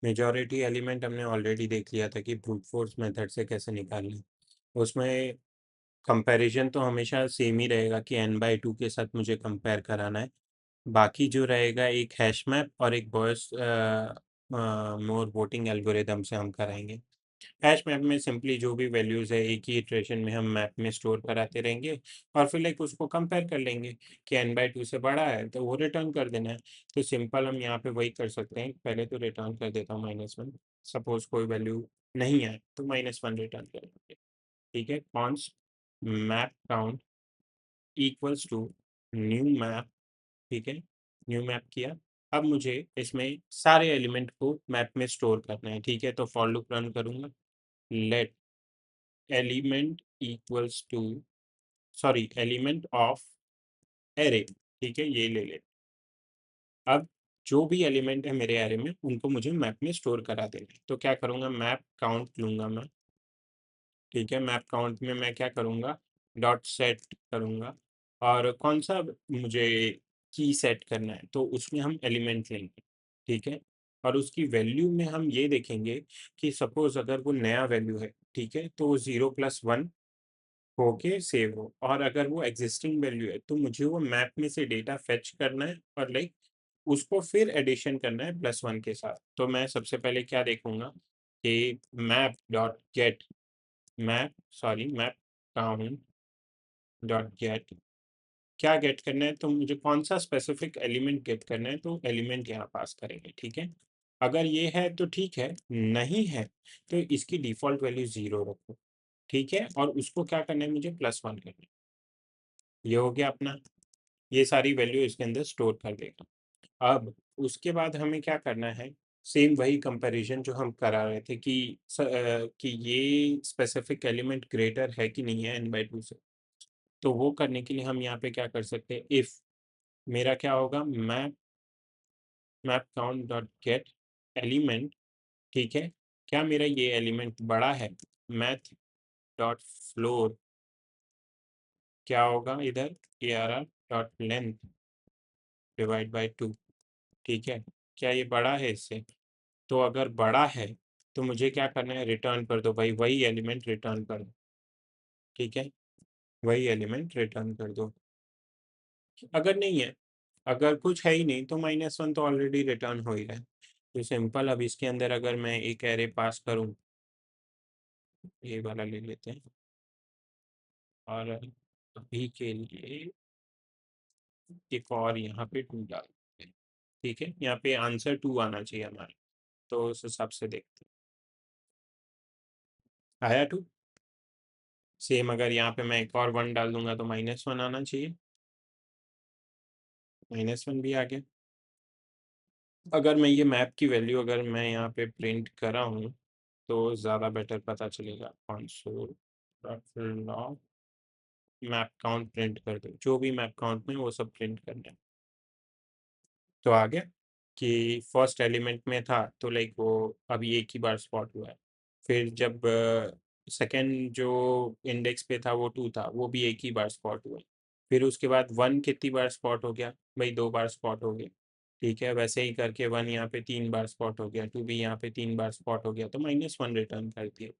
Majority element हमने already देख लिया था कि ब्रूट फोर्स मेथड से कैसे निकालना है। उसमें कंपैरिजन तो हमेशा सेम ही रहेगा कि n/2 के साथ मुझे कंपेयर कराना है। बाकी जो रहेगा एक हैश मैप और एक बॉयस मोर वोटिंग एल्गोरिदम से हम कराएंगे। हैश मैप में सिंपली जो भी वैल्यूज़ है एक ही इटरेशन में हम मैप में स्टोर कराते रहेंगे और फिर लाइक उसको कंपेयर कर लेंगे कि n/2 से बड़ा है तो वो रिटर्न कर देना है। तो सिंपल हम यहाँ पे वही कर सकते हैं। पहले तो रिटर्न कर देता हूँ -1। सपोज कोई वैल्यू नहीं है तो -1 रिटर्न कर देंगे। ठीक है, const map count equals to new map. ठीक है, न्यू मैप किया। अब मुझे इसमें सारे एलिमेंट को मैप में स्टोर करना है। ठीक है, तो फॉर लूप रन करूंगा। Let element equals to sorry element of array. ठीक है, ये ले ले। अब जो भी एलिमेंट है मेरे एरे में उनको मुझे मैप में स्टोर करा देना है। तो क्या करूंगा, मैप काउंट लूंगा मैं। ठीक है, मैप काउंट में मैं क्या करूंगा, डॉट सेट करूंगा। और कौन सा मुझे की सेट करना है तो उसमें हम एलिमेंट लेंगे। ठीक है, और उसकी वैल्यू में हम ये देखेंगे कि सपोज अगर वो नया वैल्यू है, ठीक है, तो वो 0+1 होके सेव हो। और अगर वो एग्जिस्टिंग वैल्यू है तो मुझे वो मैप में से डेटा फेच करना है और लाइक उसको फिर एडिशन करना है +1 के साथ। तो मैं सबसे पहले क्या देखूंगा कि map dot gate map count dot gate. क्या गेट करना है तो मुझे कौन सा स्पेसिफिक एलिमेंट गेट करना है तो एलिमेंट यहाँ पास करेंगे। ठीक है, अगर ये है तो ठीक है, नहीं है तो इसकी डिफॉल्ट वैल्यू 0 रखो। ठीक है, और उसको क्या करना है, मुझे +1 करना है। ये हो गया अपना, ये सारी वैल्यू इसके अंदर स्टोर कर देगा। अब उसके बाद हमें क्या करना है, सेम वही कंपैरिजन जो हम करा रहे थे कि ये स्पेसिफिक एलिमेंट ग्रेटर है कि नहीं है n/2 से। तो वो करने के लिए हम यहाँ पे क्या कर सकते हैं, इफ मेरा क्या होगा, map count dot gate element. ठीक है, क्या मेरा ये एलिमेंट बड़ा है, मैथ डॉट फ्लोर क्या होगा इधर, ARR dot length divide by 2। ठीक है, क्या ये बड़ा है इससे, तो अगर बड़ा है तो मुझे क्या करना है, रिटर्न कर दो भाई, वही एलिमेंट रिटर्न कर दो। ठीक है, वही एलिमेंट रिटर्न कर दो। अगर नहीं है, अगर कुछ है ही नहीं तो -1 तो ऑलरेडी रिटर्न हो ही रहा है। तो सिंपल, अब इसके अंदर अगर मैं एक एरे पास करूं, ये वाला ले लेते हैं और अभी के लिए एक और यहाँ पे 2 डालते हैं। ठीक है, यहाँ पे आंसर 2 आना चाहिए हमारा, तो उस हिसाब से देखते हैं। आया 2। सेम अगर यहाँ पे मैं एक और 1 डाल दूंगा तो -1 आना चाहिए। -1 भी आ गया। अगर मैं ये मैप की वैल्यू अगर मैं यहाँ पे प्रिंट करा हूँ तो ज़्यादा बेटर पता चलेगा। Console log map count print कर दो, जो भी मैप काउंट में वो सब प्रिंट करना है। तो आ गया कि फर्स्ट एलिमेंट में था तो लाइक वो अभी एक ही बार स्पॉट हुआ है। फिर जब सेकंड जो इंडेक्स पे था वो 2 था, वो भी एक ही बार स्पॉट हुआ। फिर उसके बाद 1 कितनी बार स्पॉट हो गया भाई, 2 बार स्पॉट हो गया। ठीक है, वैसे ही करके 1 यहाँ पे 3 बार स्पॉट हो गया, 2 भी यहाँ पे 3 बार स्पॉट हो गया, तो -1 रिटर्न कर दिया।